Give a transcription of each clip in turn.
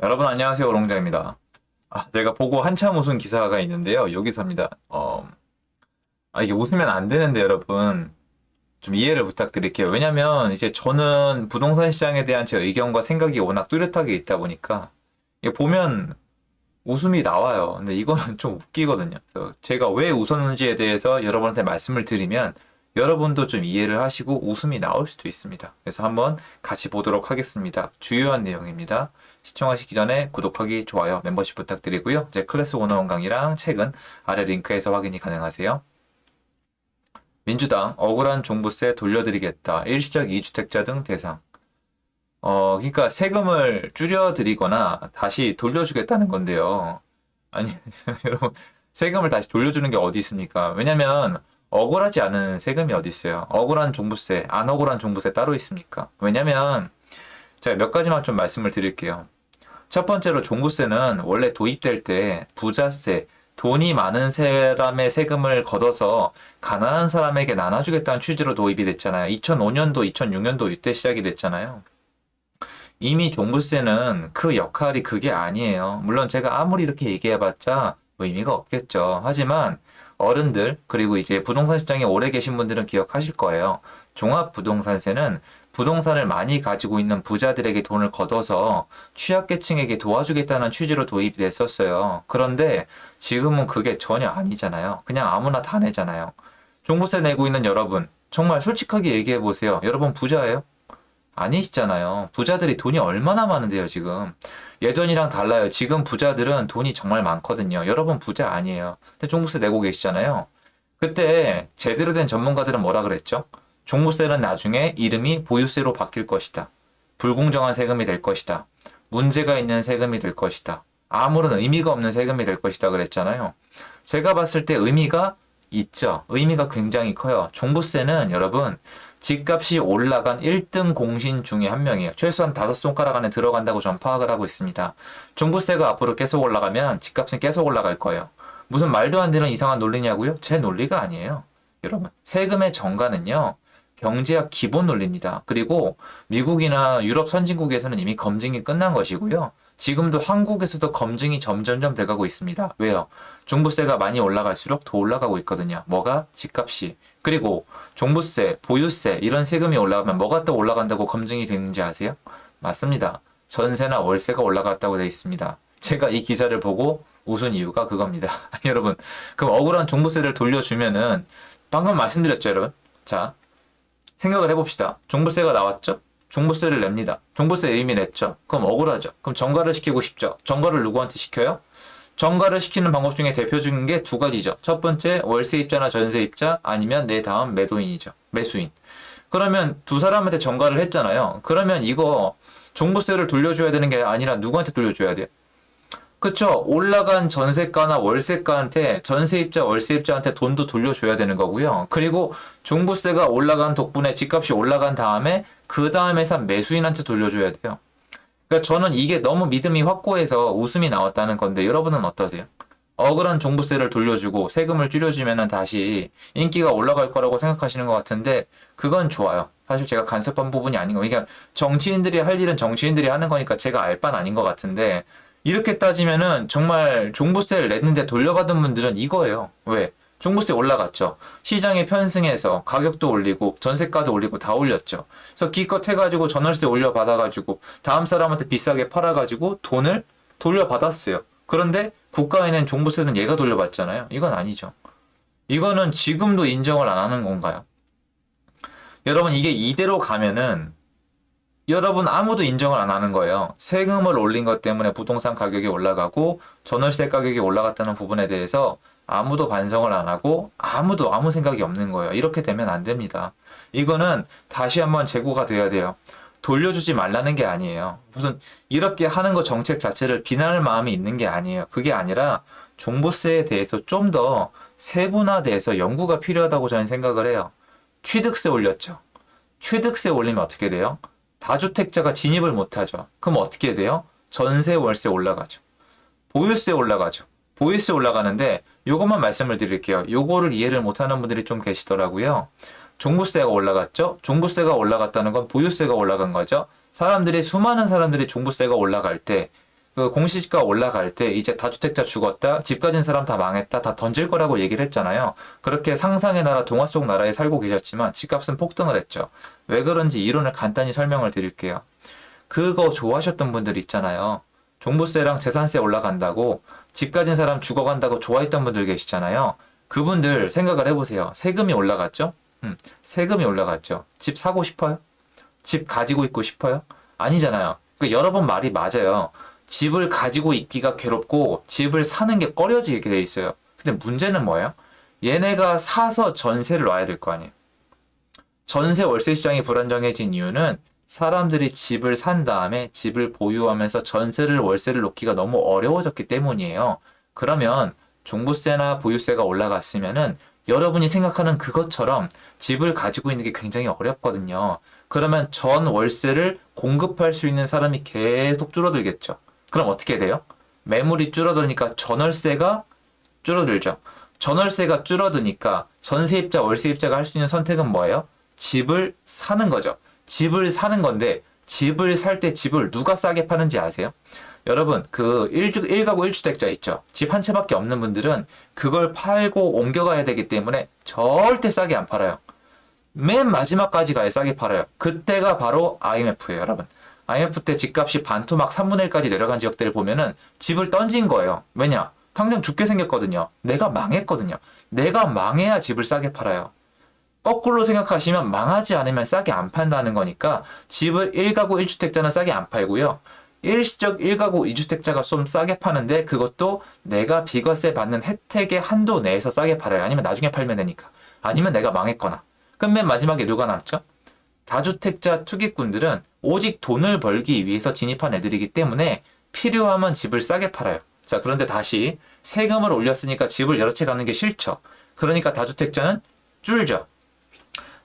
여러분 안녕하세요. 오롱장입니다. 제가 보고 한참 웃은 기사가 있는데요. 여기서입니다. 이게 웃으면 안 되는데 여러분 좀 이해를 부탁드릴게요. 왜냐면 이제 저는 부동산 시장에 대한 제 의견과 생각이 워낙 뚜렷하게 있다 보니까 이게 보면 웃음이 나와요. 근데 이거는 좀 웃기거든요. 그래서 제가 왜 웃었는지에 대해서 여러분한테 말씀을 드리면 여러분도 좀 이해를 하시고 웃음이 나올 수도 있습니다. 그래서 한번 같이 보도록 하겠습니다. 주요한 내용입니다. 시청하시기 전에 구독하기, 좋아요, 멤버십 부탁드리고요. 제 클래스 101 강의랑 책은 아래 링크에서 확인이 가능하세요. 민주당 억울한 종부세 돌려드리겠다. 일시적 이주택자 등 대상. 그러니까 세금을 줄여드리거나 다시 돌려주겠다는 건데요. 아니, 여러분, 세금을 다시 돌려주는 게 어디 있습니까? 왜냐면, 억울하지 않은 세금이 어디 있어요? 억울한 종부세, 안 억울한 종부세 따로 있습니까? 왜냐면, 제가 몇 가지만 좀 말씀을 드릴게요. 첫 번째로 종부세는 원래 도입될 때 부자세, 돈이 많은 사람의 세금을 걷어서 가난한 사람에게 나눠주겠다는 취지로 도입이 됐잖아요. 2005년도, 2006년도 이때 시작이 됐잖아요. 이미 종부세는 그 역할이 그게 아니에요. 물론 제가 아무리 이렇게 얘기해봤자 의미가 없겠죠. 하지만 어른들 그리고 이제 부동산 시장에 오래 계신 분들은 기억하실 거예요. 종합부동산세는 부동산을 많이 가지고 있는 부자들에게 돈을 걷어서 취약계층에게 도와주겠다는 취지로 도입이 됐었어요. 그런데 지금은 그게 전혀 아니잖아요. 그냥 아무나 다 내잖아요. 종부세 내고 있는 여러분, 정말 솔직하게 얘기해 보세요. 여러분 부자예요? 아니시잖아요. 부자들이 돈이 얼마나 많은데요, 지금. 예전이랑 달라요. 지금 부자들은 돈이 정말 많거든요. 여러분 부자 아니에요. 근데 종부세 내고 계시잖아요. 그때 제대로 된 전문가들은 뭐라 그랬죠? 종부세는 나중에 이름이 보유세로 바뀔 것이다. 불공정한 세금이 될 것이다. 문제가 있는 세금이 될 것이다. 아무런 의미가 없는 세금이 될 것이다 그랬잖아요. 제가 봤을 때 의미가 있죠. 의미가 굉장히 커요. 종부세는 여러분 집값이 올라간 1등 공신 중에 한 명이에요. 최소한 5손가락 안에 들어간다고 전 파악을 하고 있습니다. 종부세가 앞으로 계속 올라가면 집값은 계속 올라갈 거예요. 무슨 말도 안 되는 이상한 논리냐고요? 제 논리가 아니에요. 여러분, 세금의 정가는요. 경제학 기본 논리입니다. 그리고 미국이나 유럽 선진국에서는 이미 검증이 끝난 것이고요. 지금도 한국에서도 검증이 점점점 돼가고 있습니다. 왜요? 종부세가 많이 올라갈수록 더 올라가고 있거든요. 뭐가? 집값이. 그리고 종부세, 보유세 이런 세금이 올라가면 뭐가 또 올라간다고 검증이 되는지 아세요? 맞습니다. 전세나 월세가 올라갔다고 되어 있습니다. 제가 이 기사를 보고 웃은 이유가 그겁니다. 여러분, 그럼 억울한 종부세를 돌려주면은 방금 말씀드렸죠, 여러분? 자, 생각을 해봅시다. 종부세가 나왔죠? 종부세를 냅니다. 종부세 이미 냈죠? 그럼 억울하죠? 그럼 정가를 시키고 싶죠? 정가를 누구한테 시켜요? 정가를 시키는 방법 중에 대표적인 게 두 가지죠. 첫 번째, 월세입자나 전세입자, 아니면 내 다음 매도인이죠. 매수인. 그러면 두 사람한테 정가를 했잖아요. 그러면 이거 종부세를 돌려줘야 되는 게 아니라 누구한테 돌려줘야 돼요? 그쵸. 올라간 전세가나 월세가한테 전세입자, 월세입자한테 돈도 돌려줘야 되는 거고요. 그리고 종부세가 올라간 덕분에 집값이 올라간 다음에 그 다음에 산 매수인한테 돌려줘야 돼요. 그러니까 저는 이게 너무 믿음이 확고해서 웃음이 나왔다는 건데 여러분은 어떠세요? 억울한 종부세를 돌려주고 세금을 줄여주면 다시 인기가 올라갈 거라고 생각하시는 것 같은데 그건 좋아요. 사실 제가 간섭한 부분이 아닌 거. 그러니까 정치인들이 할 일은 정치인들이 하는 거니까 제가 알 바는 아닌 것 같은데 이렇게 따지면은 정말 종부세를 냈는데 돌려받은 분들은 이거예요. 왜? 종부세 올라갔죠. 시장에 편승해서 가격도 올리고 전세가도 올리고 다 올렸죠. 그래서 기껏 해가지고 전월세 올려받아가지고 다음 사람한테 비싸게 팔아가지고 돈을 돌려받았어요. 그런데 국가에는 종부세는 얘가 돌려받잖아요. 이건 아니죠. 이거는 지금도 인정을 안 하는 건가요? 여러분 이게 이대로 가면은 여러분 아무도 인정을 안 하는 거예요. 세금을 올린 것 때문에 부동산 가격이 올라가고 전월세 가격이 올라갔다는 부분에 대해서 아무도 반성을 안 하고 아무도 아무 생각이 없는 거예요. 이렇게 되면 안 됩니다. 이거는 다시 한번 재고가 돼야 돼요. 돌려주지 말라는 게 아니에요. 무슨 이렇게 하는 거 정책 자체를 비난할 마음이 있는 게 아니에요. 그게 아니라 종부세에 대해서 좀 더 세분화돼서 연구가 필요하다고 저는 생각을 해요. 취득세 올렸죠. 취득세 올리면 어떻게 돼요? 다주택자가 진입을 못하죠. 그럼 어떻게 돼요? 전세, 월세 올라가죠. 보유세 올라가죠. 보유세 올라가는데 요것만 말씀을 드릴게요. 요거를 이해를 못하는 분들이 좀 계시더라고요. 종부세가 올라갔죠? 종부세가 올라갔다는 건 보유세가 올라간 거죠. 수많은 사람들이 종부세가 올라갈 때 그 공시지가 올라갈 때 이제 다주택자 죽었다, 집 가진 사람 다 망했다, 다 던질 거라고 얘기를 했잖아요. 그렇게 상상의 나라, 동화 속 나라에 살고 계셨지만 집값은 폭등을 했죠. 왜 그런지 이론을 간단히 설명을 드릴게요. 그거 좋아하셨던 분들 있잖아요. 종부세랑 재산세 올라간다고 집 가진 사람 죽어간다고 좋아했던 분들 계시잖아요. 그분들 생각을 해보세요. 세금이 올라갔죠? 세금이 올라갔죠. 집 사고 싶어요? 집 가지고 있고 싶어요? 아니잖아요. 그러니까 여러 번 말이 맞아요. 집을 가지고 있기가 괴롭고 집을 사는 게 꺼려지게 돼 있어요. 근데 문제는 뭐예요? 얘네가 사서 전세를 놔야 될 거 아니에요. 전세 월세 시장이 불안정해진 이유는 사람들이 집을 산 다음에 집을 보유하면서 전세를 월세를 놓기가 너무 어려워졌기 때문이에요. 그러면 종부세나 보유세가 올라갔으면은 여러분이 생각하는 그것처럼 집을 가지고 있는 게 굉장히 어렵거든요. 그러면 전 월세를 공급할 수 있는 사람이 계속 줄어들겠죠. 그럼 어떻게 돼요? 매물이 줄어드니까 전월세가 줄어들죠. 전월세가 줄어드니까 전세입자, 월세입자가 할 수 있는 선택은 뭐예요? 집을 사는 거죠. 집을 사는 건데 집을 살 때 집을 누가 싸게 파는지 아세요? 여러분 그 1가구 1주택자 있죠. 집 한 채밖에 없는 분들은 그걸 팔고 옮겨가야 되기 때문에 절대 싸게 안 팔아요. 맨 마지막까지 가야 싸게 팔아요. 그때가 바로 IMF예요, 여러분. IMF 때 집값이 반토막 3분의 1까지 내려간 지역들을 보면은 집을 던진 거예요. 왜냐? 당장 죽게 생겼거든요. 내가 망했거든요. 내가 망해야 집을 싸게 팔아요. 거꾸로 생각하시면 망하지 않으면 싸게 안 판다는 거니까 집을 1가구 1주택자는 싸게 안 팔고요. 일시적 1가구 2주택자가 좀 싸게 파는데 그것도 내가 비과세 받는 혜택의 한도 내에서 싸게 팔아요. 아니면 나중에 팔면 되니까. 아니면 내가 망했거나. 그럼 맨 마지막에 누가 남죠? 다주택자 투기꾼들은 오직 돈을 벌기 위해서 진입한 애들이기 때문에 필요하면 집을 싸게 팔아요. 자, 그런데 다시 세금을 올렸으니까 집을 여러 채 갖는 게 싫죠. 그러니까 다주택자는 줄죠.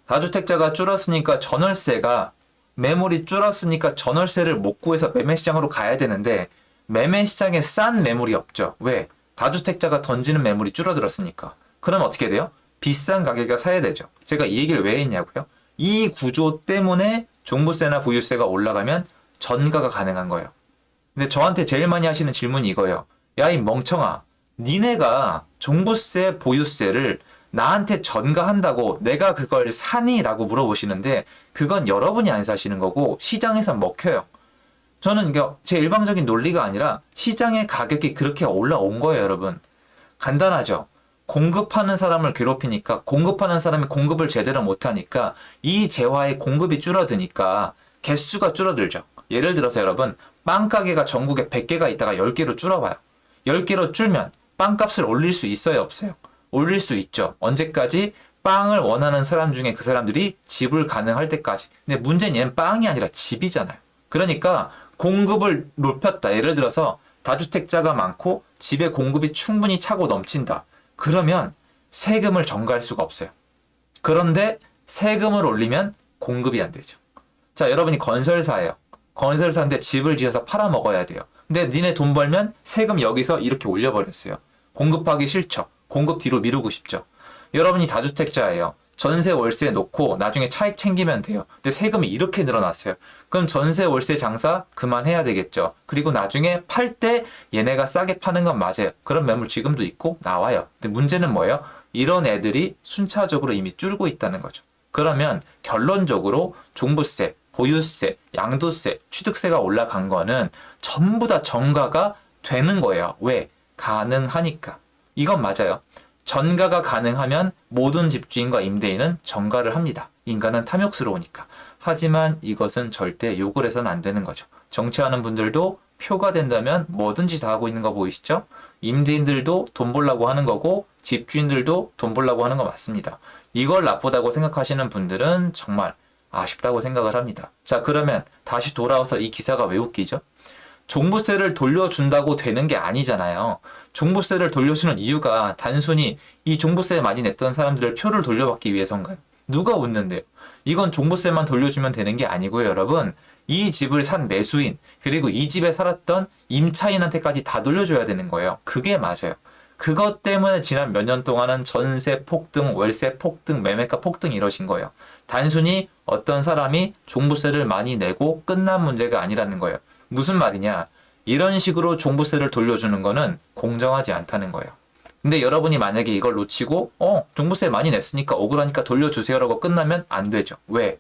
다주택자가 줄었으니까 전월세가 매물이 줄었으니까 전월세를 못 구해서 매매시장으로 가야 되는데 매매시장에 싼 매물이 없죠. 왜? 다주택자가 던지는 매물이 줄어들었으니까. 그럼 어떻게 돼요? 비싼 가격에 사야 되죠. 제가 이 얘기를 왜 했냐고요? 이 구조 때문에 종부세나 보유세가 올라가면 전가가 가능한 거예요. 근데 저한테 제일 많이 하시는 질문이 이거예요. 야, 이 멍청아. 니네가 종부세, 보유세를 나한테 전가한다고 내가 그걸 사니? 라고 물어보시는데 그건 여러분이 안 사시는 거고 시장에서 먹혀요. 저는 이게 제 일방적인 논리가 아니라 시장의 가격이 그렇게 올라온 거예요, 여러분. 간단하죠. 공급하는 사람을 괴롭히니까 공급하는 사람이 공급을 제대로 못하니까 이 재화의 공급이 줄어드니까 개수가 줄어들죠. 예를 들어서 여러분 빵 가게가 전국에 100개가 있다가 10개로 줄어봐요. 10개로 줄면 빵값을 올릴 수 있어요, 없어요? 올릴 수 있죠. 언제까지? 빵을 원하는 사람 중에 그 사람들이 집을 가능할 때까지. 근데 문제는 얘는 빵이 아니라 집이잖아요. 그러니까 공급을 높였다. 예를 들어서 다주택자가 많고 집에 공급이 충분히 차고 넘친다. 그러면 세금을 전가할 수가 없어요. 그런데 세금을 올리면 공급이 안 되죠. 자, 여러분이 건설사예요. 건설사인데 집을 지어서 팔아먹어야 돼요. 근데 니네 돈 벌면 세금 여기서 이렇게 올려버렸어요. 공급하기 싫죠. 공급 뒤로 미루고 싶죠. 여러분이 다주택자예요. 전세 월세 놓고 나중에 차익 챙기면 돼요. 근데 세금이 이렇게 늘어났어요. 그럼 전세 월세 장사 그만해야 되겠죠. 그리고 나중에 팔 때 얘네가 싸게 파는 건 맞아요. 그런 매물 지금도 있고 나와요. 근데 문제는 뭐예요? 이런 애들이 순차적으로 이미 줄고 있다는 거죠. 그러면 결론적으로 종부세, 보유세, 양도세, 취득세가 올라간 거는 전부 다 전가가 되는 거예요. 왜? 가능하니까. 이건 맞아요. 전가가 가능하면 모든 집주인과 임대인은 전가를 합니다. 인간은 탐욕스러우니까. 하지만 이것은 절대 욕을 해서는 안 되는 거죠. 정치하는 분들도 표가 된다면 뭐든지 다 하고 있는 거 보이시죠? 임대인들도 돈 벌려고 하는 거고 집주인들도 돈 벌려고 하는 거 맞습니다. 이걸 나쁘다고 생각하시는 분들은 정말 아쉽다고 생각을 합니다. 자, 그러면 다시 돌아와서 이 기사가 왜 웃기죠? 종부세를 돌려준다고 되는 게 아니잖아요. 종부세를 돌려주는 이유가 단순히 이 종부세 많이 냈던 사람들을 표를 돌려받기 위해서인가요? 누가 웃는데요? 이건 종부세만 돌려주면 되는 게 아니고요, 여러분. 이 집을 산 매수인, 그리고 이 집에 살았던 임차인한테까지 다 돌려줘야 되는 거예요. 그게 맞아요. 그것 때문에 지난 몇 년 동안은 전세 폭등, 월세 폭등, 매매가 폭등 이러신 거예요. 단순히 어떤 사람이 종부세를 많이 내고 끝난 문제가 아니라는 거예요. 무슨 말이냐? 이런 식으로 종부세를 돌려주는 거는 공정하지 않다는 거예요. 근데 여러분이 만약에 이걸 놓치고 종부세 많이 냈으니까 억울하니까 돌려주세요라고 끝나면 안 되죠. 왜?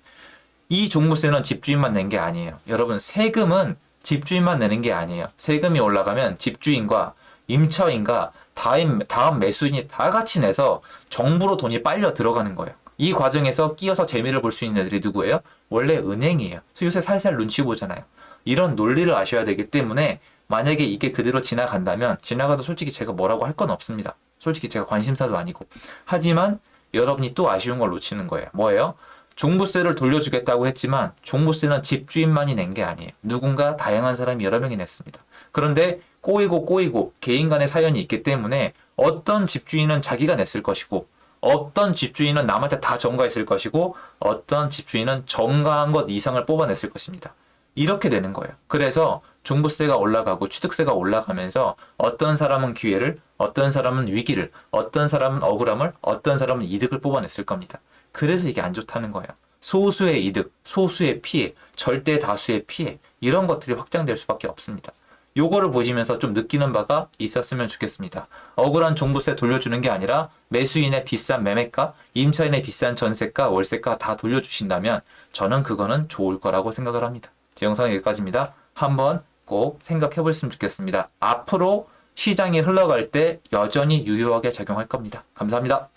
이 종부세는 집주인만 낸 게 아니에요. 여러분, 세금은 집주인만 내는 게 아니에요. 세금이 올라가면 집주인과 임차인과 다음 매수인이 다 같이 내서 정부로 돈이 빨려 들어가는 거예요. 이 과정에서 끼어서 재미를 볼 수 있는 애들이 누구예요? 원래 은행이에요. 그래서 요새 살살 눈치 보잖아요. 이런 논리를 아셔야 되기 때문에 만약에 이게 그대로 지나간다면 지나가도 솔직히 제가 뭐라고 할 건 없습니다. 솔직히 제가 관심사도 아니고. 하지만 여러분이 또 아쉬운 걸 놓치는 거예요. 뭐예요? 종부세를 돌려주겠다고 했지만 종부세는 집주인만이 낸 게 아니에요. 누군가 다양한 사람이 여러 명이 냈습니다. 그런데 꼬이고 개인 간의 사연이 있기 때문에 어떤 집주인은 자기가 냈을 것이고 어떤 집주인은 남한테 다 전가했을 것이고 어떤 집주인은 전가한 것 이상을 뽑아냈을 것입니다. 이렇게 되는 거예요. 그래서 종부세가 올라가고 취득세가 올라가면서 어떤 사람은 기회를, 어떤 사람은 위기를, 어떤 사람은 억울함을, 어떤 사람은 이득을 뽑아냈을 겁니다. 그래서 이게 안 좋다는 거예요. 소수의 이득, 소수의 피해, 절대 다수의 피해 이런 것들이 확장될 수밖에 없습니다. 요거를 보시면서 좀 느끼는 바가 있었으면 좋겠습니다. 억울한 종부세 돌려주는 게 아니라 매수인의 비싼 매매가, 임차인의 비싼 전세가, 월세가 다 돌려주신다면 저는 그거는 좋을 거라고 생각을 합니다. 제 영상은 여기까지입니다. 한번 꼭 생각해 보셨으면 좋겠습니다. 앞으로 시장이 흘러갈 때 여전히 유효하게 작용할 겁니다. 감사합니다.